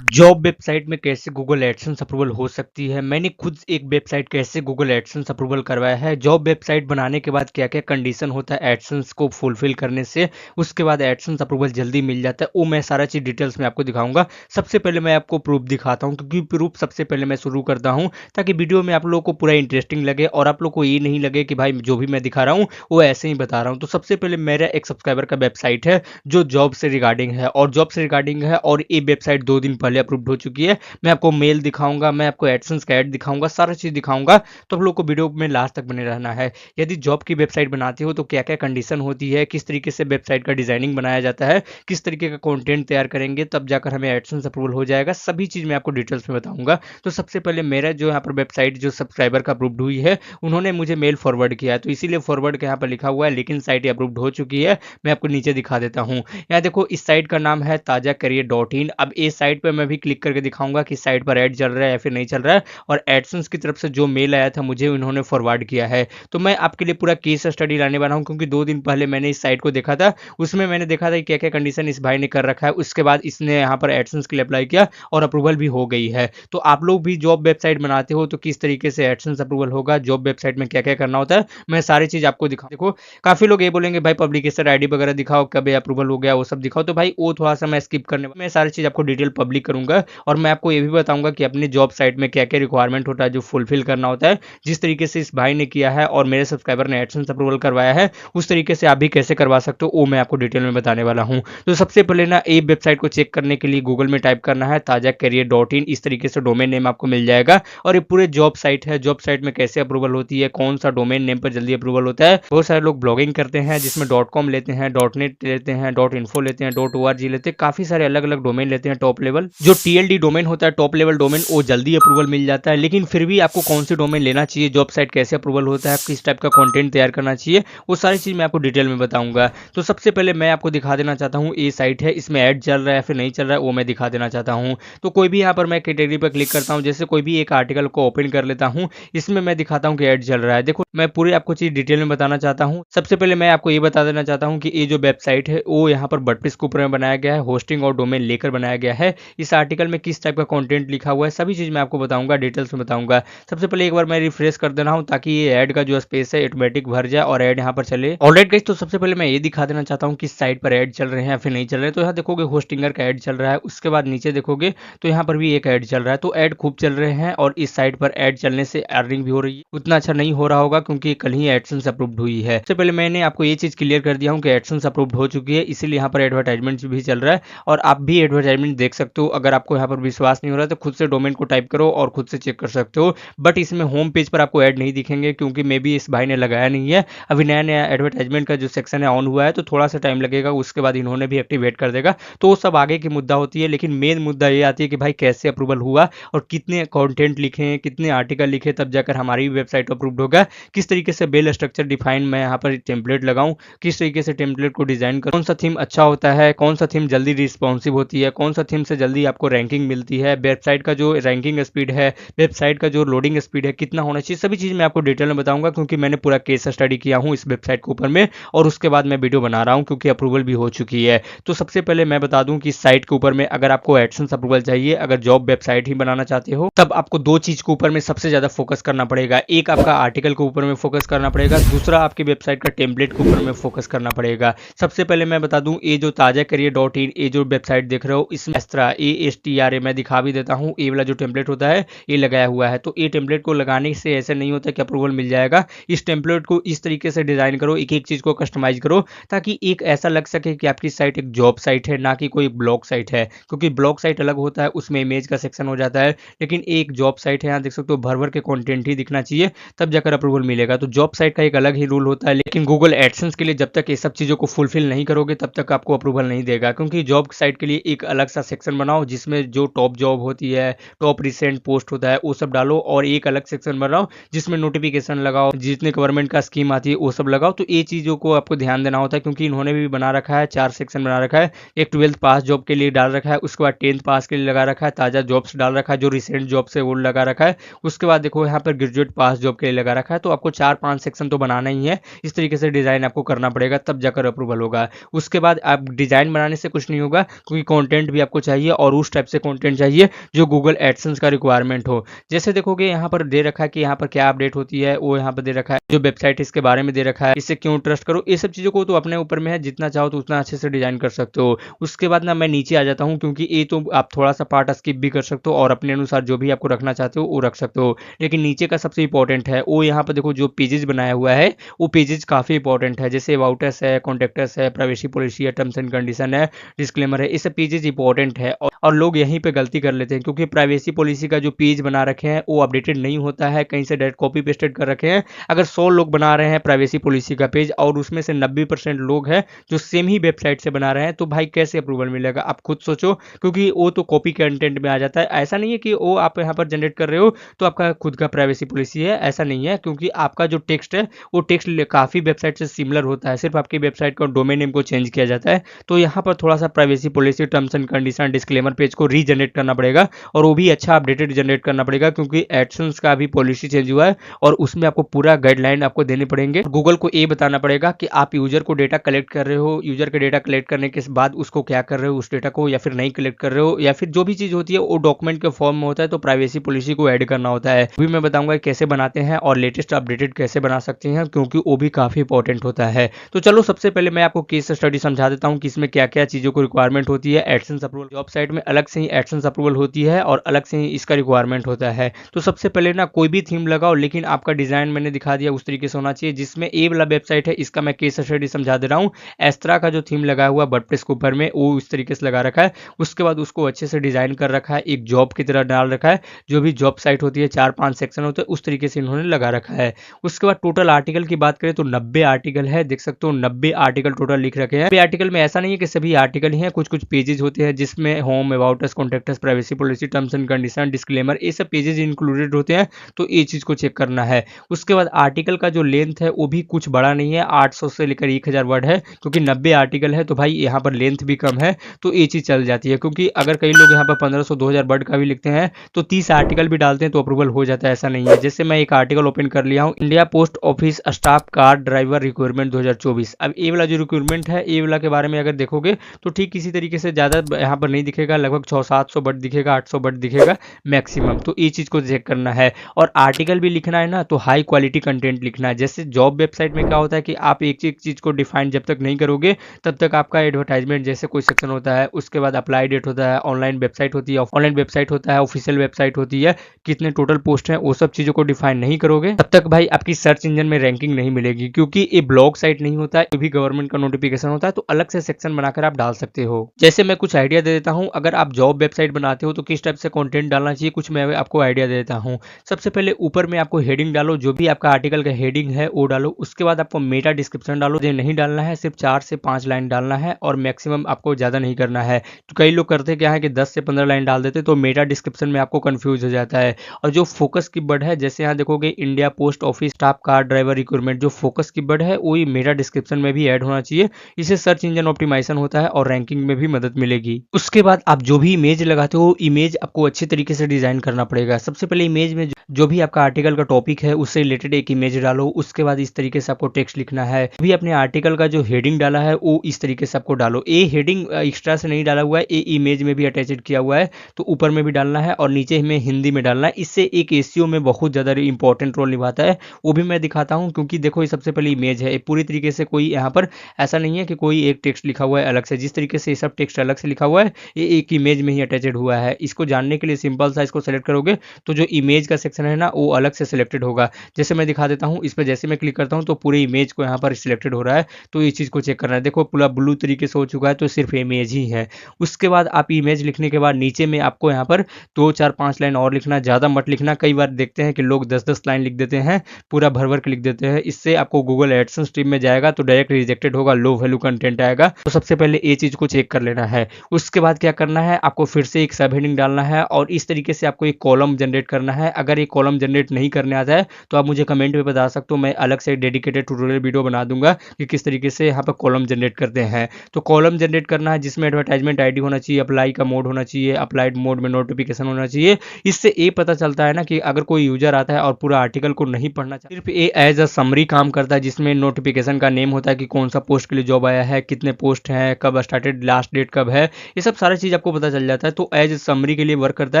Job website में कैसे Google AdSense approval हो सकती है। मैंने खुद एक वेबसाइट कैसे गूगल एडसेंस अप्रूवल करवाया है। जॉब वेबसाइट बनाने के बाद क्या क्या कंडीशन होता है एडसेंस को फुलफिल करने से, उसके बाद एडसेंस अप्रूवल जल्दी मिल जाता है, वो मैं सारा चीज़ डिटेल्स में आपको दिखाऊंगा। सबसे पहले मैं आपको प्रूफ दिखाता हूँ, क्योंकि प्रूफ सबसे पहले मैं शुरू करता हूँ ताकि वीडियो में आप लोगों को पूरा इंटरेस्टिंग लगे और आप लोग को ये नहीं लगे कि भाई जो भी मैं दिखा रहा हूँ वो ऐसे ही बता रहा हूँ। तो सबसे पहले मेरा एक सब्सक्राइबर का वेबसाइट है जो जॉब से रिगार्डिंग है, और जॉब से रिगार्डिंग है और ये वेबसाइट 2 दिन पहले अप्रूव्ड हो चुकी है। मैं आपको मेल दिखाऊंगा, मैं आपको एडसेंस का ऐड दिखाऊंगा, सारा चीज़ दिखाऊंगा। तो आप लोग को वीडियो में लास्ट तक बने रहना है। यदि जॉब की वेबसाइट बनाते हो तो क्या क्या कंडीशन होती है, किस तरीके से वेबसाइट का डिजाइनिंग बनाया जाता है, किस तरीके का कंटेंट तैयार करेंगे तब जाकर हमें एडसेंस अप्रूवल हो जाएगा, सभी चीज़ मैं आपको डिटेल्स में बताऊंगा। तो सबसे पहले मेरा जो यहाँ पर वेबसाइट जो सब्सक्राइबर का अप्रूव्ड हुई है, उन्होंने मुझे मेल फॉरवर्ड किया है, तो इसीलिए फॉरवर्ड के यहाँ पर लिखा हुआ है, लेकिन साइट अप्रूव्ड हो चुकी है। मैं आपको नीचे दिखा देता हूँ। यहाँ देखो, इस साइट का नाम है ताजा करियर डॉट इन। अब इस साइट पर मैं भी क्लिक करके दिखाऊंगा कि साइट पर ऐड चल रहा है या फिर नहीं चल रहा है, और एडसेंस की तरफ से जो मेल आया था मुझे उन्होंने फॉरवर्ड किया है। तो मैं आपके लिए पूरा केस स्टडी लाने वाला हूँ, क्योंकि 2 दिन पहले मैंने इस साइट को देखा था, उसमें मैंने देखा था कि क्या क्या कंडीशन इस भाई ने कर रखा है। उसके बाद इसने यहाँ पर एडसेंस के लिए अप्लाई किया और अप्रूवल भी हो गई है। तो आप लोग भी जॉब वेबसाइट बनाते हो तो किस तरीके से एडसेंस अप्रूवल होगा, जॉब वेबसाइट में क्या क्या करना होता है, मैं सारी चीज आपको दिखा। देखो, काफी लोग ये बोलेंगे भाई पब्लिकेशन आईडी वगैरह दिखाओ, कब अप्रूवल हो गया वो सब दिखाओ, तो भाई वो थोड़ा सा मैं स्किप करने, मैं सारी चीज आपको डिटेल पब्लिक करूंगा। और मैं आपको ये भी बताऊंगा कि अपनी जॉब साइट में क्या क्या रिक्वायरमेंट होता है जो फुलफिल करना होता है। जिस तरीके से इस भाई ने किया है और मेरे सब्सक्राइबर ने एडसेंस अप्रूवल करवाया है, उस तरीके से आप भी कैसे करवा सकते हो वो मैं आपको डिटेल में बताने वाला हूँ। तो सबसे पहले ना, ये वेबसाइट को चेक करने के लिए गूगल में टाइप करना है ताजा करियर डॉट इन। इस तरीके से डोमेन नेम आपको मिल जाएगा, और ये पूरे जॉब साइट है। जॉब साइट में कैसे अप्रूवल होती है, कौन सा डोमेन नेम पर जल्दी अप्रूवल होता है। बहुत सारे लोग ब्लॉगिंग करते हैं जिसमें डॉट कॉम लेते हैं, डॉट नेट लेते हैं, डॉट इन्फो लेते हैं, डॉट ORG लेते हैं, काफी सारे अलग अलग डोमेन लेते हैं। टॉप लेवल जो TLD डोमेन होता है, टॉप लेवल डोमेन, वो जल्दी अप्रूवल मिल जाता है। लेकिन फिर भी आपको कौन सी डोमेन लेना चाहिए, जॉब साइट कैसे अप्रूवल होता है, किस टाइप का कंटेंट तैयार करना चाहिए, वो सारी चीज मैं आपको डिटेल में बताऊंगा। तो सबसे पहले मैं आपको दिखा देना चाहता हूँ, ये साइट है, इसमें ऐड चल रहा है फिर नहीं चल रहा है वो मैं दिखा देना चाहता हूँ। तो कोई भी यहाँ पर मैं कैटेगरी पर क्लिक करता हूँ, जैसे कोई भी एक आर्टिकल को ओपन कर लेता हूँ, इसमें मैं दिखाता हूँ कि ऐड चल रहा है। देखो, मैं पूरी आपको चीज डिटेल में बताना चाहता हूँ। सबसे पहले मैं आपको ये बता देना चाहता हूँ कि ये जो वेबसाइट है वो यहाँ पर वर्डप्रेस के ऊपर में बनाया गया है, होस्टिंग और डोमेन लेकर बनाया गया है। इस आर्टिकल में किस टाइप का कंटेंट लिखा हुआ है, सभी चीज मैं आपको बताऊंगा, डिटेल्स में बताऊंगा। सबसे पहले एक बार मैं रिफ्रेश कर दे रहा हूँ ताकि ये ऐड का जो स्पेस है ऑटोमेटिक भर जाए और ऐड यहाँ पर चले। ऑलराइट गाइस, तो सबसे पहले मैं ये दिखा देना चाहता हूँ किस साइट पर ऐड चल रहे हैं या फिर नहीं चल रहे हैं। तो यहाँ देखोगे होस्टिंगर का ऐड चल रहा है, उसके बाद नीचे देखोगे तो यहाँ पर भी एक ऐड चल रहा है। तो ऐड खूब चल रहे हैं, और इस साइट पर ऐड चलने से अर्निंग भी हो रही है। उतना अच्छा नहीं हो रहा होगा क्योंकि कल ही एडसेंस अप्रूव्ड हुई है। सबसे पहले मैंने आपको ये चीज क्लियर कर दिया हूँ कि एडसेंस अप्रूव्ड हो चुकी है, इसीलिए यहाँ पर एडवर्टाइजमेंट भी चल रहा है, और आप भी एडवर्टाइजमेंट देख सकते हो। अगर आपको यहाँ पर विश्वास नहीं हो रहा है तो खुद से डोमेन को टाइप करो और खुद से चेक कर सकते हो। बट इसमें होम पेज पर आपको ऐड नहीं दिखेंगे, क्योंकि मे बी इस भाई ने लगाया नहीं है। अभी नया नया एडवर्टाइजमेंट का जो सेक्शन है ऑन हुआ है, तो थोड़ा सा टाइम लगेगा, उसके बाद इन्होंने भी एक्टिवेट कर देगा। तो वो सब आगे की मुद्दा होती है, लेकिन मेन मुद्दा ये आती है कि भाई कैसे अप्रूवल हुआ और कितने कंटेंट लिखे, कितने आर्टिकल लिखे, तब जाकर हमारी भी वेबसाइट अप्रूव्ड होगा। किस तरीके से बेल स्ट्रक्चर डिफाइन मैं यहाँ पर टेम्पलेट लगाऊं, किस तरीके से टेम्पलेट को डिजाइन करूं, कौन सा थीम अच्छा होता है, कौन सा थीम जल्दी रिस्पॉन्सिव होती है, कौन सा थीम से जल्दी आपको रैंकिंग मिलती है, वेबसाइट का जो रैंकिंग स्पीड है, वेबसाइट का जो लोडिंग स्पीड है कितना होना चाहिए, सभी चीज़ मैं आपको डिटेल में बताऊंगा, क्योंकि मैंने पूरा केस स्टडी किया हूँ इस वेबसाइट के ऊपर में, और उसके बाद मैं वीडियो बना रहा हूँ क्योंकि अप्रूवल भी हो चुकी है। तो सबसे पहले मैं बता दूं कि इस साइट के ऊपर में अगर आपको एडसेंस अप्रूवल चाहिए, अगर जॉब वेबसाइट ही बनाना चाहते हो, तब आपको 2 चीज के ऊपर में सबसे ज्यादा फोकस करना पड़ेगा। एक आपका आर्टिकल के ऊपर में फोकस करना पड़ेगा, दूसरा आपकी वेबसाइट का टेम्पलेट के ऊपर में फोकस करना पड़ेगा। सबसे पहले मैं बता दूं, ये जो ताजा करियर डॉट इन, ये जो वेबसाइट देख रहे हो, इसमें इस तरह ASTRA मैं दिखा भी देता हूँ, ये वाला जो टेम्पलेट होता है ये लगाया हुआ है। तो ये टेम्पलेट को लगाने से ऐसे नहीं होता कि अप्रूवल मिल जाएगा। इस टेम्पलेट को इस तरीके से डिजाइन करो, एक एक चीज को कस्टमाइज करो, ताकि एक ऐसा लग सके कि आपकी साइट एक जॉब साइट है, ना कि कोई ब्लॉग साइट है। क्योंकि ब्लॉग साइट अलग होता है, उसमें इमेज का सेक्शन हो जाता है, लेकिन एक जॉब साइट है, यहाँ देख सकते हो भर भर के कंटेंट ही दिखना चाहिए, तब जाकर अप्रूवल मिलेगा। तो जॉब साइट का एक अलग ही रूल होता है, लेकिन गूगल एडसेंस के लिए जब तक ये सब चीज़ों को फुलफिल नहीं करोगे तब तक आपको अप्रूवल नहीं देगा। क्योंकि जॉब साइट के लिए एक अलग सा सेक्शन बनाओ, जिसमें जो टॉप जॉब होती है, टॉप रिसेंट पोस्ट होता है, वो सब डालो, और एक अलग सेक्शन बनाओ जिसमें नोटिफिकेशन लगाओ, जितने गवर्नमेंट का स्कीम आती है वो सब लगाओ। तो ये चीज़ों को आपको ध्यान देना होता है, क्योंकि इन्होंने भी बना रखा है 4 सेक्शन बना रखा है। एक 12th पास जॉब के लिए डाल रखा है, उसके बाद 10th पास के लिए लगा रखा है, ताज़ा जॉब्स डाल रखा है, जो रिसेंट जॉब से वो लगा रखा है, उसके बाद देखो यहाँ पर ग्रेजुएट पास जॉब के लिए लगा रखा है। तो आपको 4-5 सेक्शन तो बनाना ही है। इस तरीके से डिजाइन आपको करना पड़ेगा, तब जाकर अप्रूवल होगा। उसके बाद आप डिजाइन बनाने से कुछ नहीं होगा, क्योंकि कंटेंट भी आपको चाहिए, और उस टाइप से कंटेंट चाहिए जो गूगल एडसेंस का रिक्वायरमेंट हो। जैसे देखोगे यहाँ पर दे रखा है कि यहाँ पर क्या अपडेट होती है, वो यहाँ पर दे रखा है, जो वेबसाइट इसके बारे में दे रखा है, इससे क्यों ट्रस्ट करो, ये सब चीज़ों को तो अपने ऊपर में है, जितना चाहो तो उतना अच्छे से डिजाइन कर सकते हो। उसके बाद ना मैं नीचे आ जाता हूँ, क्योंकि ये तो आप थोड़ा सा पार्ट स्किप भी कर सकते हो और अपने अनुसार जो भी आपको रखना चाहते हो वो रख सकते हो। लेकिन नीचे का सबसे इंपॉर्टेंट है वो यहाँ पर देखो, जो पेजेस बनाया हुआ है वो पेजेस काफ़ी इंपॉर्टेंट है। जैसे अबाउट अस है, कॉन्टैक्ट है, प्राइवेसी पॉलिसी है, टर्म्स एंड कंडीशन है, डिस्क्लेमर है, ये सब पेजेस इंपॉर्टेंट है। और लोग यहीं पे गलती कर लेते हैं, क्योंकि प्राइवेसी पॉलिसी का जो पेज बना रखे हैं वो अपडेटेड नहीं होता है, कहीं से डायरेक्ट कॉपी पेस्टेड कर रखे हैं। अगर 100 लोग बना रहे हैं प्राइवेसी पॉलिसी का पेज और उसमें से 90% लोग हैं जो सेम ही वेबसाइट से बना रहे हैं, तो भाई कैसे अप्रूवल मिलेगा, आप खुद सोचो। क्योंकि वो तो कॉपी कंटेंट में आ जाता है। ऐसा नहीं है कि वो आप यहाँ पर जनरेट कर रहे हो तो आपका खुद का प्राइवेसी पॉलिसी है, ऐसा नहीं है। क्योंकि आपका जो टेक्स्ट है वो टेक्स्ट काफ़ी वेबसाइट से सिमिलर होता है, सिर्फ आपकी वेबसाइट का डोमेन नेम को चेंज किया जाता है। तो यहाँ पर थोड़ा सा privacy policy, terms and condition, disclaimer page को रीजनरेट करना पड़ेगा, और वो भी अच्छा अपडेटेड जनरेट करना पड़ेगा, क्योंकि एडसेंस का भी पॉलिसी चेंज हुआ है और उसमें आपको पूरा गाइडलाइन आपको देने पड़ेंगे। गूगल को ये बताना पड़ेगा कि आप यूजर को डेटा कलेक्ट कर रहे हो, यूजर का डेटा कलेक्ट करने के बाद उसको क्या कर रहे हो उस डेटा को, या फिर नहीं कलेक्ट कर रहे हो, या फिर जो भी चीज़ होती है वो डॉक्यूमेंट के फॉर्म में होता है, तो प्राइवेसी पॉलिसी को ऐड करना होता है। अभी मैं बताऊंगा कैसे बनाते हैं और लेटेस्ट अपडेटेड कैसे बना सकते हैं, क्योंकि वो भी काफ़ी इंपॉर्टेंट होता है। तो चलो सबसे पहले मैं आपको केस स्टडी समझा देता हूँ कि इसमें क्या क्या चीज़ों को रिक्वायरमेंट होती है। एडसेंस अप्रूवल जॉब साइट में अलग से ही एडसेंस अप्रूवल होती है और अलग से ही इसका रिक्वायरमेंट होता है। तो सबसे पहले ना कोई भी थीम लगाओ, लेकिन आपका डिजाइन मैंने दिखा दिया उस तरीके से होना चाहिए। जिसमें ए वाला वेबसाइट है इसका मैं केस स्टडी समझा दे रहा हूँ। एस्त्रा का जो थीम लगा हुआ वर्डप्रेस के ऊपर में वो इस तरीके से लगा रखा है। उसके बाद उसको अच्छे से डिजाइन कर रखा है, एक जॉब की तरह डाल रखा है। जो भी जॉब साइट होती है 4-5 सेक्शन होते हैं, उस तरीके से इन्होंने लगा रखा है। उसके बाद टोटल आर्टिकल की बात करें तो 90 आर्टिकल है, देख सकते हो 90 आर्टिकल टोटल लिख रखे हैं। 90 आर्टिकल में ऐसा नहीं है कि सभी आर्टिकल ही हैं, कुछ कुछ पेजेस होते हैं जिसमें home, about us, contact us, privacy policy, terms and condition, disclaimer, ये सब पेजेस इंक्लूडेड होते हैं। तो ये चीज को चेक करना है। उसके बाद आर्टिकल का जो लेंथ है वो भी कुछ बड़ा नहीं है, 800 से लेकर 1000 वर्ड है, क्योंकि 90 आर्टिकल है तो भाई यहाँ पर लेंथ भी कम है, तो ये चीज चल जाती है। क्योंकि अगर कई लोग यहाँ पर 1500-2000 वर्ड का भी लिखते हैं तो 30 आर्टिकल भी डालते हैं तो अप्रूवल हो जाता है, ऐसा नहीं है। जैसे मैं एक आर्टिकल ओपन कर लिया हूँ, India post office staff car driver requirement 2024। अब ये वाला जो रिक्वायरमेंट है, ये वाला के बारे में अगर देखोगे तो ठीक इसी तरीके से, ज्यादा यहाँ पर नहीं दिखेगा, लगभग 600-700 वर्ड दिखेगा, 800 वर्ड दिखेगा मैक्सिमम। तो ये चीज को चेक करना है। और आर्टिकल भी लिखना है ना तो हाई क्वालिटी कंटेंट लिखना है। जैसे जॉब वेबसाइट में क्या होता है कि आप एक एक चीज को डिफाइन जब तक नहीं करोगे तब तक आपका एडवर्टाइजमेंट जैसे कोई सेक्शन होता है, उसके बाद अप्लाई डेट होता है, ऑनलाइन वेबसाइट होती है, ऑनलाइन वेबसाइट होता है, ऑफिशियल वेबसाइट होती है, कितने टोटल पोस्ट हैं, वो सब चीजों को डिफाइन नहीं करोगे तब तक भाई आपकी सर्च इंजन में रैंकिंग नहीं मिलेगी। क्योंकि ये ब्लॉग साइट नहीं होता है, ये भी गवर्नमेंट का नोटिफिकेशन होता है, तो अलग से सेक्शन बनाकर आप डाल सकते हो। जैसे मैं कुछ आइडिया दे देता हूँ, अगर आप जॉब वेबसाइट बनाते हो तो किस टाइप से कंटेंट डालना चाहिए, कुछ मैं आपको आइडिया दे देता हूँ। सबसे पहले ऊपर में आपको हेडिंग डालो, जो भी आपका आर्टिकल का हेडिंग है वो डालो। उसके बाद आपको मेटा डिस्क्रिप्शन डालो, ये नहीं डालना है, सिर्फ 4 से 5 लाइन डालना है, और मैक्सिमम आपको ज्यादा नहीं करना है। तो कई लोग करते क्या है कि 10 से 15 लाइन डाल देते, तो मेटा डिस्क्रिप्शन में आपको कंफ्यूज हो जाता है। और जो फोकस कीवर्ड है, जैसे यहाँ देखोगे India post office staff car driver requirement, जो फोकस कीवर्ड है वही मेटा डिस्क्रिप्शन में भी ऐड होना चाहिए। इससे सर्च इंजन ऑप्टिमाइजेशन होता है और रैंकिंग में भी मदद मिलेगी। उसके बाद आप जो भी इमेज लगाते हो, इमेज आपको अच्छे तरीके से डिजाइन करना पड़ेगा। सबसे पहले इमेज में जो भी आपका आर्टिकल का टॉपिक है उससे रिलेटेड एक इमेज डालो। उसके बाद इस तरीके से आपको टेक्स्ट लिखना है। भी अपने आर्टिकल का जो हेडिंग डाला है वो इस तरीके से आपको डालो। ये हेडिंग एक्स्ट्रा से नहीं डाला हुआ है, ये इमेज में भी अटैचड किया हुआ है, तो ऊपर में भी डालना है और नीचे में हिंदी में डालना है। इससे एक एसईओ में बहुत ज़्यादा इंपॉर्टेंट रोल निभाता है, वो भी मैं दिखाता हूँ। क्योंकि देखो ये सबसे पहले इमेज है, पूरी तरीके से कोई यहाँ पर ऐसा नहीं है कि कोई एक टेक्स्ट लिखा हुआ है अलग से। जिस तरीके से ये सब टेक्स्ट अलग से लिखा हुआ है, ये एक इमेज में ही अटैचड हुआ है। इसको जानने के लिए सिंपल सा इसको सेलेक्ट करोगे तो जो इमेज का सेक्शन है ना वो अलग से सिलेक्टेड होगा। जैसे मैं दिखा देता हूँ, इस पर जैसे मैं क्लिक करता हूँ तो पूरे इमेज को यहाँ पर सिलेक्टेड हो रहा है। तो इस चीज़ को चेक करना है। देखो पूरा ब्लू तरीके से हो चुका है, तो सिर्फ इमेज ही है। उसके बाद आप इमेज लिखने के बाद नीचे में आपको यहाँ पर 2-4-5 लाइन और लिखना, ज़्यादा मत लिखना। कई बार देखते हैं कि लोग 10-10 लाइन लिख देते हैं, पूरा भर भर के लिख देते हैं। इससे आपको गूगल एडसेंस टीम में जाएगा तो डायरेक्ट रिजेक्टेड होगा, लो वैल्यू कंटेंट आएगा। तो सबसे पहले ये चीज़ को चेक कर लेना है। उसके बाद क्या करना है, आपको फिर से एक सब हेडिंग डालना है और इस तरीके से आपको एक कॉलम जनरेट करना है। अगर ये कॉलम जनरेट नहीं करने आता है तो आप मुझे कमेंट में बता सकते हो, मैं अलग से डेडिकेटेड ट्यूटोरियल वीडियो बना दूंगा कि किस तरीके से यहाँ पर कॉलम जनरेट करते हैं। तो कॉलम जनरेट करना है जिसमें एडवर्टाइजमेंट आईडी होना चाहिए, अप्लाई का मोड होना चाहिए, अप्लाइड मोड में नोटिफिकेशन होना चाहिए। इससे ये पता चलता है ना कि अगर कोई यूजर आता है और पूरा आर्टिकल को नहीं पढ़ना चाहता, सिर्फ ये एज अ समरी काम करता है, जिसमें नोटिफिकेशन का नेम होता है कि कौन सा पोस्ट के लिए जॉब आया है, कितने पोस्ट हैं, कब स्टार्टेड, लास्ट डेट कब है, ये सब सारा चीज आपको पता चल जाता है, तो एज समरी के लिए वर्क करता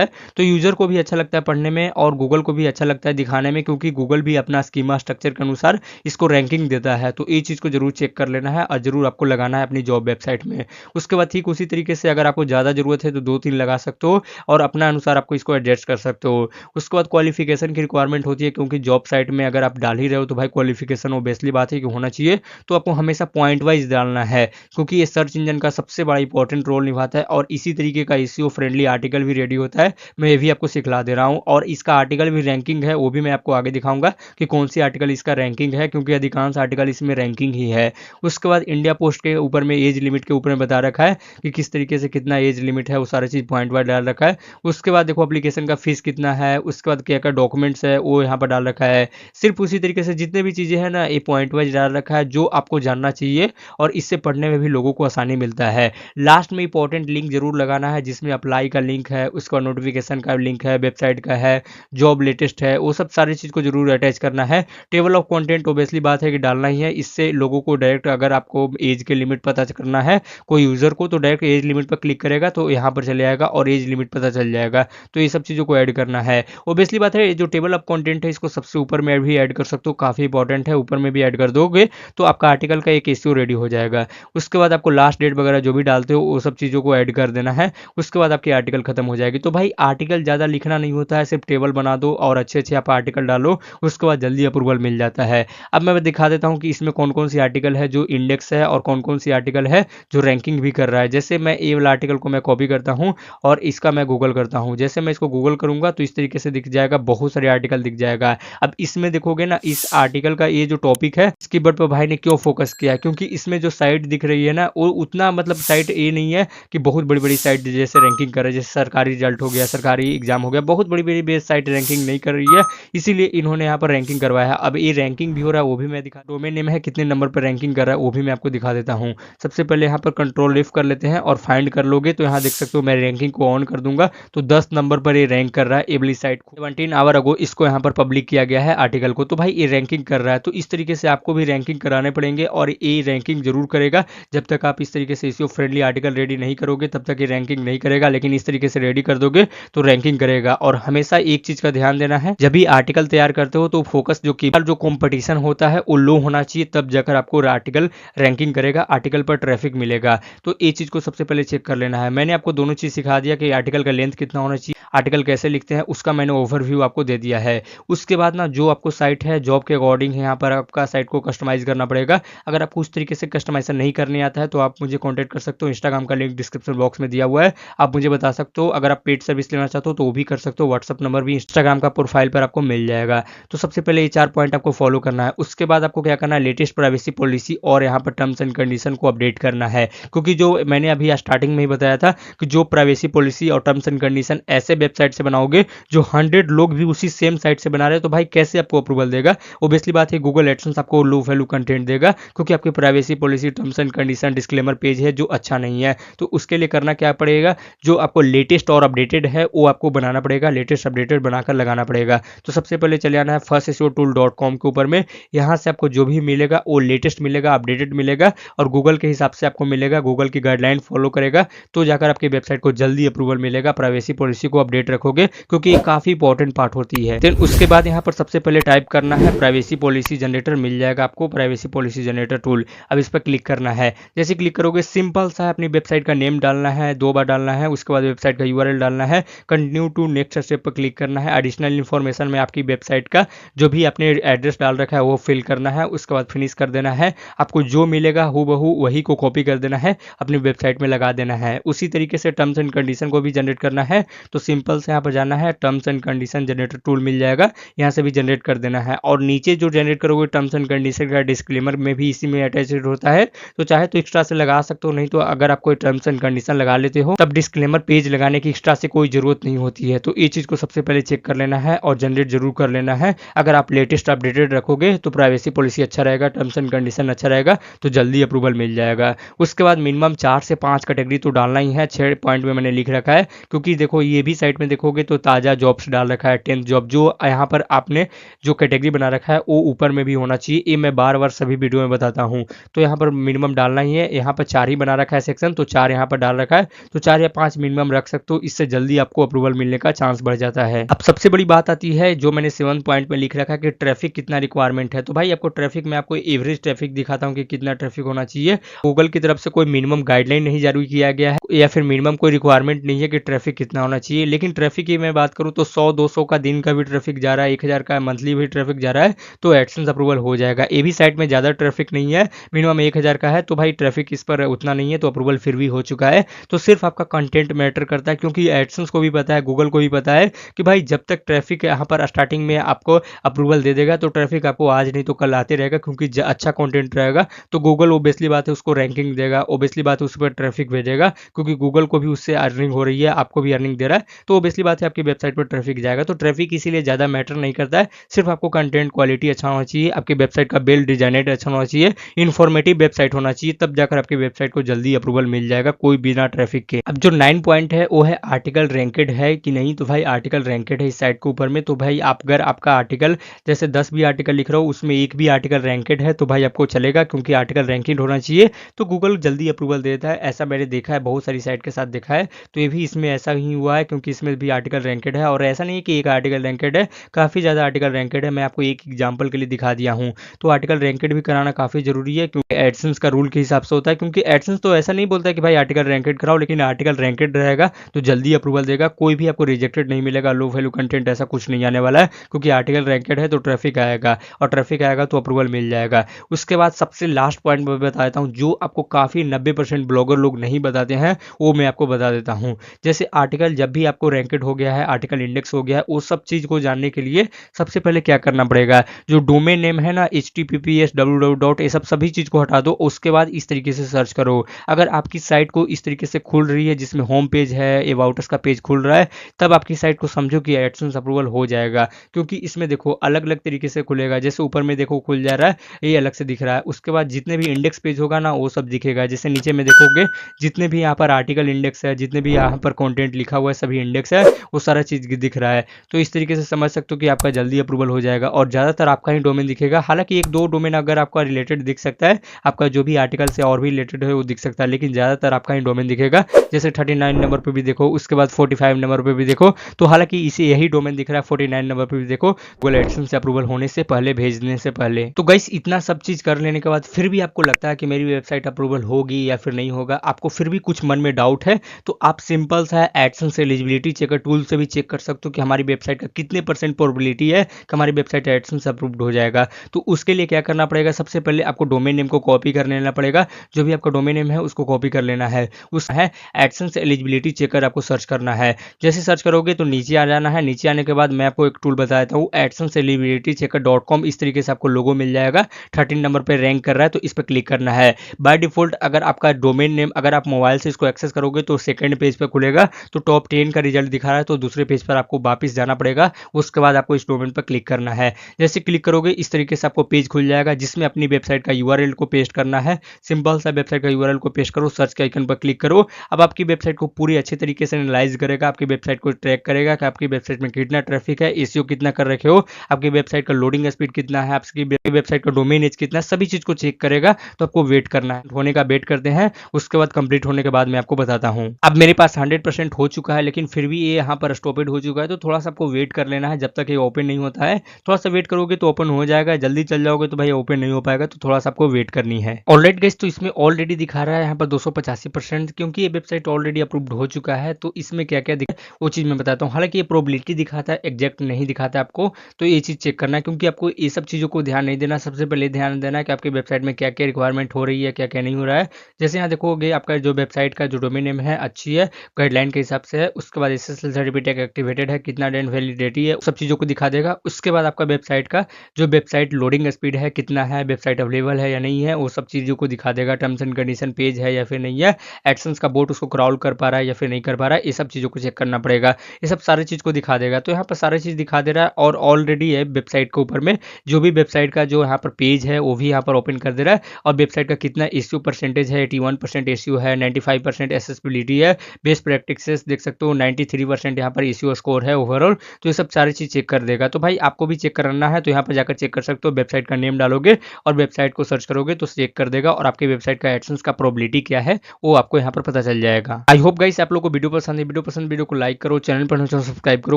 है। तो यूजर को भी अच्छा लगता है पढ़ने में और गूगल को भी अच्छा लगता है दिखाने में, क्योंकि गूगल भी अपना स्कीमा स्ट्रक्चर के अनुसार इसको रैंकिंग देता है। तो ये चीज़ को जरूर चेक कर लेना है और जरूर आपको लगाना है अपनी जॉब वेबसाइट में। उसके बाद ठीक उसी तरीके से अगर आपको ज़्यादा जरूरत है तो 2-3 लगा सकते हो और अपना अनुसार आपको इसको एडजस्ट कर सकते हो। उसके बाद क्वालिफिकेशन की रिक्वायरमेंट होती है, क्योंकि जॉब साइट में अगर आप डाल ही रहे हो तो भाई क्वालिफिकेशन ऑब्वियसली बात है कि होना चाहिए। तो आपको हमेशा पॉइंट वाइज डालना है, क्योंकि ये सर्च इंजन का सबसे बड़ा इंपॉर्टेंट रोल निभाता है और इसी तरीके का एसईओ फ्रेंडली आर्टिकल भी रेडी होता है। मैं ये भी आपको सिखला दे रहा हूँ और इसका आर्टिकल भी रैंकिंग है, वो भी मैं आपको आगे दिखाऊंगा कि कौन सी आर्टिकल इसका रैंकिंग है, क्योंकि अधिकांश आर्टिकल इसमें रैंकिंग ही है। उसके बाद इंडिया पोस्ट के ऊपर में एज लिमिट के ऊपर में बता रखा है कि किस तरीके से कितना एज लिमिट है, वो सारी चीज़ पॉइंट वाइज डाल रखा है। उसके बाद देखो एप्लीकेशन का फीस कितना है, उसके बाद क्या क्या डॉक्यूमेंट्स है वो यहाँ पर डाल रखा है। सिर्फ उसी तरीके से जितने भी चीज़ें हैं ना ये पॉइंट वाइज डाल रखा है जो आपको जानना चाहिए और इससे पढ़ने में भी लोगों को आसानी मिलता है। लास्ट में इंपॉर्टेंट लिंक जरूर लगाना है, जिसमें अप्लाई का लिंक है, उसका नोटिफिकेशन का लिंक है, वेबसाइट का है, जॉब लेटेस्ट है, वो सब सारी चीज़ को जरूर अटैच करना है। टेबल ऑफ कंटेंट ओबियसली बात है कि डालना ही है, इससे लोगों को डायरेक्ट अगर आपको एज के लिमिट पता करना है कोई यूज़र को तो डायरेक्ट एज लिमिट पर क्लिक करेगा तो यहाँ पर चले जाएगा और एज लिमिट पता चल जाएगा। तो ये सब चीज़ों को ऐड करना है। ओबियसली बात है जो टेबल ऑफ कंटेंट है इसको सबसे ऊपर में भी ऐड कर सकते हो, काफ़ी इंपॉर्टेंट है, ऊपर में भी ऐड कर दोगे तो आपका आर्टिकल का एक एसईओ रेडी हो जाएगा। उसके बाद आपको लास्ट डेट वगैरह जो भी डालते हो वो सब चीज़ों को ऐड कर देना है। उसके बाद आपकी आर्टिकल खत्म हो जाएगी। तो भाई आर्टिकल ज़्यादा लिखना नहीं होता है, सिर्फ टेबल बना दो और अच्छे अच्छे आप आर्टिकल डालो, उसके बाद जल्दी अप्रूवल मिल जाता है। अब मैं दिखा देता हूँ कि इसमें कौन कौन सी आर्टिकल है जो इंडेक्स है और कौन कौन सी आर्टिकल है जो रैंकिंग भी कर रहा है। जैसे मैं ए वाला आर्टिकल को मैं कॉपी करता हूँ और इसका मैं गूगल करता हूँ। जैसे मैं इसको गूगल करूंगा तो इस तरीके से दिख जाएगा, बहुत सारे आर्टिकल दिख जाएगा। अब इसमें देखोगे ना इस आर्टिकल का ये जो टॉपिक है इसकी कीवर्ड पर भाई ने क्यों फोकस किया है, क्योंकि इसमें जो साइट दिख रही है ना वो उतना मतलब साइट ये नहीं है कि बहुत बड़ी बड़ी साइट जैसे रैंकिंग कर रही है, जैसे सरकारी रिजल्ट हो गया, सरकारी एग्जाम हो गया, बहुत बड़ी बड़ी बेस साइट रैंकिंग नहीं कर रही है, इसीलिए इन्होंने यहाँ पर रैंकिंग करवाया है। अब ये रैंकिंग भी हो रहा है वो भी मैं दिखा, डोमेन नेम है कितने नंबर पर रैंकिंग कर रहा है वो भी मैं आपको दिखा देता हूँ। सबसे पहले यहाँ पर कंट्रोल F कर लेते हैं और फाइंड कर लोगे तो यहाँ देख सकते हो मैं रैंकिंग को ऑन कर दूंगा तो 10 नंबर पर ये रैंक कर रहा है। एबली साइट को 17 आवर अगो इसको यहाँ पर पब्लिक किया गया है आर्टिकल को, तो भाई ये रैंकिंग कर रहा है। तो इस तरीके से आपको भी रैंकिंग कराने पड़ेंगे और ये रैंकिंग जरूर करेगा। जब तक आप इस तरीके से एसईओ फ्रेंडली आर्टिकल रेडी नहीं करोगे तब तक ये रैंकिंग नहीं करेगा, लेकिन इस तरीके से रेडी कर दोगे तो रैंकिंग करेगा। और हमेशा एक चीज का ध्यान देना है, जब भी आर्टिकल तैयार करते हो तो फोकस जो कंपटीशन होता है वो लो होना चाहिए, तब जाकर आपको आर्टिकल रैंकिंग करेगा, आर्टिकल पर ट्रैफिक मिलेगा। तो ये चीज को सबसे पहले चेक कर लेना है। मैंने आपको दोनों चीज सिखा दिया कि आर्टिकल का लेंथ कितना होना चाहिए, आर्टिकल कैसे लिखते हैं उसका मैंने ओवरव्यू आपको दे दिया है। उसके बाद ना जो आपको साइट है जॉब के अकॉर्डिंग है, यहाँ पर आपका साइट को कस्टमाइज करना पड़ेगा। अगर आपको उस तरीके से कस्टमाइजेशन नहीं करने आता है तो आप मुझे कॉन्टैक्ट कर सकते हो, इंस्टाग्राम का लिंक डिस्क्रिप्शन बॉक्स में दिया हुआ है, आप मुझे बता सकते हो। अगर आप पेड सर्विस लेना चाहते हो तो वो भी कर सकते हो, व्हाट्सअप नंबर भी इंस्टाग्राम का प्रोफाइल पर आपको मिल जाएगा। तो सबसे पहले ये 4 पॉइंट आपको फॉलो करना है। उसके बाद आपको क्या करना है, लेटेस्ट प्राइवेसी पॉलिसी और यहाँ पर टर्म्स एंड कंडीशन को अपडेट करना है, क्योंकि जो मैंने अभी स्टार्टिंग में ही बताया था कि जो प्राइवेसी पॉलिसी और टर्म्स एंड कंडीशन ऐसे वेबसाइट से बनाओगे जो 100 लोग भी उसी सेम साइट से बना रहे हैं तो भाई कैसे आपको अप्रूवल देगा। ओब्वियसली बात है गूगल एडसेंस आपको लो वैल्यू कंटेंट देगा, क्योंकि आपकी privacy policy terms and condition disclaimer page है जो अच्छा नहीं है। तो उसके लिए करना क्या पड़ेगा, जो आपको लेटेस्ट और अपडेटेड है वो आपको बनाना पड़ेगा, लेटेस्ट अपडेटेड बनाकर लगाना पड़ेगा। तो सबसे पहले चले आना है firstseotool.com के ऊपर में, यहाँ से आपको जो भी मिलेगा वो लेटेस्ट मिलेगा, अपडेटेड मिलेगा और गूगल के हिसाब से आपको मिलेगा, गूगल की गाइडलाइन फॉलो करेगा तो जाकर आपकी वेबसाइट को जल्दी अप्रूवल मिलेगा। प्राइवेसी पॉलिसी को अपडेट रखोगे क्योंकि ये काफी इंपॉर्टेंट पार्ट होती है। देन उसके बाद यहाँ पर सबसे पहले टाइप करना है प्राइवेसी पॉलिसी जनरेटर, मिल जाएगा आपको प्राइवेसी पॉलिसी जनरेटर टूल। अब इस पर क्लिक करना है, जैसे क्लिक करोगे सिंपल सा अपनी वेबसाइट का नेम डालना है, 2 बार डालना है, उसके बाद वेबसाइट का यूआरएल डालना है, कंटिन्यू टू नेक्स्ट स्टेप पर क्लिक करना है। एडिशनल इन्फॉर्मेशन में आपकी वेबसाइट का जो भी आपने एड्रेस डाल रखा है वो फिल करना है, उसके बाद फिनिश कर देना है। आपको जो मिलेगा हूबहू वही को कॉपी कर देना है, अपनी वेबसाइट में लगा देना है। उसी तरीके से टर्म्स एंड कंडीशन को भी जनरेट करना है, तो सिंपल से यहाँ पर जाना है, terms and condition generator tool मिल जाएगा, यहाँ से भी जनरेट कर देना है। और नीचे जो जनरेट करोगे टर्म्स एंड कंडीशन का डिस्क्लेमर में भी इसी में अटैच्ड होता है, तो चाहे तो एक्स्ट्रा से लगा सकते हो, नहीं तो अगर आप कोई टर्म्स एंड कंडीशन लगा लेते हो तब डिस्क्लेमर पेज लगाने की एक्स्ट्रा से कोई जरूरत नहीं होती है। तो ये चीज को सबसे पहले चेक कर लेना है और जनरेट जरूर कर लेना है। अगर आप लेटेस्ट अपडेटेड रखोगे तो प्राइवेसी पॉलिसी अच्छा रहेगा, टर्म्स एंड कंडीशन अच्छा रहेगा, तो जल्दी अप्रूवल मिल जाएगा। उसके बाद मिनिमम 4 से 5 कैटेगरी तो डालना ही है, 6 पॉइंट में मैंने लिख रखा है, क्योंकि देखो ये भी साइट में देखोगे तो ताज़ा जॉब्स डाल रखा है, 10th जॉब, जो यहाँ पर आपने जो कैटेगरी बना रखा है वो ऊपर में भी होना चाहिए। ये मैं बार बार सभी वीडियो में बताता हूँ, तो यहाँ पर मिनिमम डालना ही है। यहाँ पर 4 ही बना रखा है सेक्शन, तो 4 यहाँ पर डाल रखा है, तो 4 या 5 मिनिमम रख सकते हो, इससे जल्दी आपको अप्रूवल मिलने का चांस बढ़ जाता है। अब सबसे बड़ी बात आती है जो मैंने 7 पॉइंट में लिख रखा है कि ट्रैफिक कितना रिक्वायरमेंट है। तो भाई आपको ट्रैफिक में आपको एवरेज ट्रैफिक दिखाता हूँ कि कितना ट्रैफिक होना चाहिए। गूगल की तरफ से कोई मिनिमम गाइडलाइन नहीं जारी किया गया है या फिर मिनिमम कोई रिक्वायरमेंट नहीं है कि ट्रैफिक कितना होना चाहिए, लेकिन ट्रैफिक की मैं बात करूँ तो 100-200 का दिन का भी ट्रैफिक जा रहा है, 1000 का मंथली भी ट्रैफिक जा रहा है तो एडसेंस अप्रूवल हो जाएगा। ए भी साइट में ज़्यादा ट्रैफिक नहीं है, मिनिमम 1000 का है तो भाई ट्रैफिक इस पर उतना नहीं है तो अप्रूवल फिर भी हो चुका है। तो सिर्फ आपका कंटेंट मैटर करता है, क्योंकि एडसेंस को भी पता है, गूगल को भी पता है कि भाई जब तक ट्रैफिक यहाँ पर स्टार्टिंग में आपको अप्रूवल दे देगा तो ट्रैफिक आपको आज नहीं तो कल आते रहेगा, क्योंकि अच्छा कंटेंट रहेगा तो गूगल ओबियसली बात है उसको रैंकिंग देगा, ओबियसली बात है उस पर ट्रैफिक भेजेगा, क्योंकि गूगल को भी उससे अर्निंग हो रही है, आपको भी अर्निंग दे रहा है, तो ओबियसली बात है आपकी वेबसाइट पर ट्रैफिक जाएगा। तो ट्रैफिक इसीलिए ज़्यादा मैटर नहीं करता है, सिर्फ आपको कंटेंट क्वालिटी अच्छा होना चाहिए, आपकी वेबसाइट का वेल डिजाइनेड अच्छा होना चाहिए, इन्फॉर्मेटिव वेबसाइट होना चाहिए, तब जाकर आपकी वेबसाइट को जल्दी अप्रूवल मिल जाएगा कोई बिना ट्रैफिक के। अब जो 9 पॉइंट है वो है आर्टिकल रैंकेड है कि नहीं। तो भाई आर्टिकल रैंकेड है इस साइट के ऊपर में, तो भाई आप अगर आपका आर्टिकल जैसे 10 भी आर्टिकल लिख रहा हो उसमें एक भी आर्टिकल रैंकेड है तो भाई आपको चलेगा, क्योंकि आर्टिकल रैंकेड होना चाहिए तो गूगल जल्दी अप्रूवल देता है। ऐसा मैंने देखा है, बहुत सारी साइट के साथ देखा है, तो ये भी इसमें ऐसा ही हुआ है, क्योंकि इसमें भी आर्टिकल रैंकेड है। और ऐसा नहीं है कि एक आर्टिकल रैंकेड है, काफ़ी ज़्यादा आर्टिकल रैंकेड है। मैं आपको एक एग्जाम्पल के लिए दिखा दिया हूँ। तो आर्टिकल रैंकेड भी कराना काफ़ी जरूरी है, क्योंकि एडसेंस का रूल के हिसाब से होता है, क्योंकि एडसेंस तो ऐसा नहीं बोलता कि भाई आर्टिकल रैंकेड कराओ, लेकिन आर्टिकल रैंकेड रहेगा तो जल्दी अप्रूवल देगा, कोई भी आपको रिजेक्टेड नहीं मिलेगा, लो वैल्यू कंटेंट ऐसा कुछ नहीं आने वाला है, क्योंकि आर्टिकल रैंकेड है तो ट्रैफिक आएगा और ट्रैफिक आएगा तो अप्रूवल मिल जाएगा। उसके बाद सबसे लास्ट पॉइंट मैं बता देता हूँ, जो आपको काफ़ी 90% ब्लॉगर लोग नहीं बताते हैं वो मैं आपको बता देता हूँ। जैसे आर्टिकल जब भी आपको रैंकेड हो गया है, आर्टिकल इंडेक्स हो गया है, वो सब चीज़ को जानने के लिए सबसे पहले क्या करना पड़ेगा, जो डोमेन नेम है ना https www ये सब सभी चीज़ को हटा दो, उसके बाद इस तरीके से सर्च करो। अगर आपकी साइट को इस तरीके से खुल रही है जिसमें होम पेज है, अबाउट अस का पेज खुल रहा है, तब आपकी साइट को समझो कि एडसेंस अप्रूवल हो जाएगा। क्योंकि इसमें देखो अलग अलग तरीके से खुलेगा, जैसे ऊपर में देखो खुल जा रहा है, ये अलग से दिख रहा है। उसके बाद जितने भी इंडेक्स पेज होगा ना वो सब दिखेगा, जैसे नीचे में देखोगे जितने भी यहाँ पर आर्टिकल इंडेक्स है, जितने भी यहाँ पर कंटेंट लिखा हुआ है, सभी इंडेक्स है, वो सारा चीज़ दिख रहा है। तो इस तरीके से समझ सकते हो कि आपका जल्दी अप्रूवल हो जाएगा और ज़्यादातर आपका ही डोमेन दिखेगा। हालांकि एक दो डोमेन अगर आपका रिलेटेड दिख सकता है, आपका जो भी आर्टिकल से और भी रिलेटेड है वो दिख सकता है, लेकिन ज़्यादातर आपका ही डोमेन दिखेगा। जैसे 39 नंबर पर भी देखो, उसके बाद 45 नंबर पर भी देखो, तो हालांकि इसे यही डोमेन दिख रहा है 49 नंबर पर भी देखो, गूगल एडसेंस से अप्रूवल होने से पहले, भेजने से पहले। तो गाइस इतना सब चीज़ कर लेने के बाद फिर भी आपको लगता है कि मेरी वेबसाइट अप्रूवल होगी या फिर नहीं होगा, आपको फिर भी कुछ मन में डाउट है, तो आप सिंपल सा एडसेंस एलिजिबिलिटी चेकर टूल से भी चेक कर सकते हो कि हमारी वेबसाइट का कितने % प्रोबेबिलिटी है कि हमारी वेबसाइट एडसेंस अप्रूव्ड हो जाएगा। तो उसके लिए क्या करना पड़ेगा, सबसे पहले आपको डोमेन नेम को कॉपी कर लेना पड़ेगा, जो भी आपका डोमेन नेम है उसको कॉपी कर लेना है, उस है एडसेंस एलिजिबिलिटी चेकर आपको सर्च करना है। जैसे सर्च करोगे तो नीचे आ जाना है, नीचे आने के बाद मैं आपको एक टूल बता देता हूँ, एडसेंस एलिजिबिलिटी चेकर.com, इस तरीके से आपको लोगो मिल जाएगा, 13 नंबर पर रैंक कर रहा है तो इस पर क्लिक करना है। बाय डिफॉल्ट अगर आपका डोमेन नेम, अगर आप मोबाइल से इसको एक्सेस करोगे तो सेकंड पेज पर खुलेगा, तो टॉप 10 का रिजल्ट दिखा रहा है, तो दूसरे पेज पर आपको वापस जाना पड़ेगा, उसके बाद आपको इस डोमेन पर क्लिक करना है। जैसे क्लिक करोगे इस तरीके से आपको पेज खुल जाएगा, जिसमें अपनी वेबसाइट का यूआरएल को पेस्ट करना है। सिंपल सा वेबसाइट का यूआरएल को पेस्ट करो, सर्च के आइकन पर क्लिक करो। अब आपकी वेबसाइट को पूरी अच्छे तरीके से एनालाइज करेगा, आपकी वेबसाइट को ट्रैक करेगा कि आपकी वेबसाइट में कितना ट्रैफिक है, एसईओ कितना कर रखे हो, आपकी वेबसाइट का लोडिंग स्पीड कितना है, आपकी वेबसाइट का डोमेन एज कितना है, सभी चीज को चेक करेगा। तो आपको वेट करना है, होने का वेट करते हैं, उसके बाद कंप्लीट होने के बाद मैं आपको बताता हूँ। अब मेरे पास 100% हो चुका है, लेकिन फिर भी ये यहाँ पर स्टॉपेड हो चुका है, तो थोड़ा सा आपको वेट कर लेना है जब तक ये ओपन नहीं होता है। थोड़ा सा वेट करोगे तो ओपन हो जाएगा, जल्दी चल जाओगे तो भाई ओपन नहीं हो पाएगा, तो थोड़ा सा आपको वेट करनी है। ऑलराइट गाइस, तो इसमें ऑलरेडी दिखा रहा है यहाँ पर 285%, क्योंकि ये वेबसाइट ऑलरेडी अप्रूव्ड हो चुका है। तो इसमें क्या क्या दिखा वो चीज़ मैं बताता हूँ। हालांकि ये प्रोबेबिलिटी दिखाता है, एग्जैक्ट नहीं दिखाता आपको, तो ये चीज़ चेक करना है, क्योंकि आपको ये सब चीज़ों को ध्यान नहीं देना। सबसे पहले ध्यान देना है कि आपकी वेबसाइट में क्या क्या रिक्वायरमेंट हो रही है, क्या क्या नहीं हो रहा है। जैसे यहाँ देखोगे आपका जो वेबसाइट का जो डोमेन नेम है अच्छी है, गाइडलाइन के हिसाब से है, उसके बाद SSL सर्टिफिकेट एक्टिवेटेड है, कितना दिन वैलिडिटी है, सब चीज़ों को दिखा देगा। उसके बाद आपका वेबसाइट का जो वेबसाइट लोडिंग स्पीड है कितना है, वेबसाइट अवेलेबल है या नहीं है, वो सब चीज़ों को दिखा देगा। टर्म्स एंड कंडीशन पेज है या फिर नहीं है, एडसेंस का बोट उसको क्रॉल कर पा रहा है या फिर नहीं कर पा रहा है, ये सब चीज़ों को चेक करना पड़ेगा। ये सब सारी चीज़ को दिखा देगा। तो यहाँ पर सारी चीज़ दिखा दे रहा है, और ऑलरेडी है वेबसाइट के ऊपर में जो भी वेबसाइट का जो यहाँ पर पेज है वो भी यहाँ पर ओपन कर दे रहा है, और वेबसाइट का कितना एसईओ परसेंटेज है, 81% एसईओ है, 95% एक्सेसिबिलिटी है, बेस्ट प्रैक्टिसेस देख सकते हो 93% यहाँ पर एसईओ स्कोर है ओवरऑल। तो ये सब सारी चीज़ चेक कर देगा। तो भाई आपको भी चेक करना है तो यहाँ पर जाकर चेक कर सकते हो, वेबसाइट का नेम डालोगे और वेबसाइट को सर्च करोगे तो चेक कर देगा, और आपकी वेबसाइट का एडसेंस का प्रोबेबिलिटी क्या है वो आपको यहाँ पर पता पता चल जाएगा। आई होप गाइस आप लोग को वीडियो पसंद है, वीडियो को लाइक करो, चैनल पर सब्सक्राइब करो।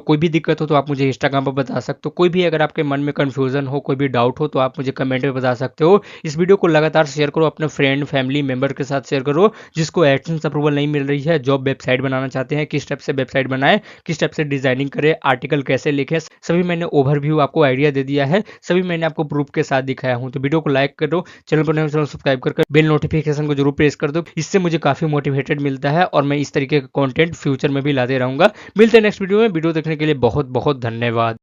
कोई भी दिक्कत हो तो आप मुझे इंस्टाग्राम पर बता सकते हो, कोई भी अगर आपके मन में कंफ्यूजन हो, कोई भी डाउट हो तो आप मुझे कमेंट में बता सकते हो। इस वीडियो को लगातार शेयर करो, अपने फ्रेंड फैमिली मेंबर के साथ शेयर करो जिसको एडसेंस अप्रूवल नहीं मिल रही है, जॉब वेबसाइट बनाना चाहते हैं, किस टाइप से वेबसाइट बनाए, किस टाइप से डिजाइनिंग करे, आर्टिकल कैसे लिखे, सभी मैंने ओवरव्यू आपको आइडिया दे दिया है, सभी मैंने आपको प्रूफ के साथ दिखाया हूं। तो वीडियो को लाइक करो, चैनल पर नए सब्सक्राइब कर बेल नोटिफिकेशन को जरूर प्रेस कर दो, इससे मुझे काफी मोटिवेटेड मिलता है और मैं इस तरीके का कंटेंट फ्यूचर में भी लाते रहूंगा। मिलते हैं नेक्स्ट वीडियो में। वीडियो देखने के लिए बहुत बहुत धन्यवाद।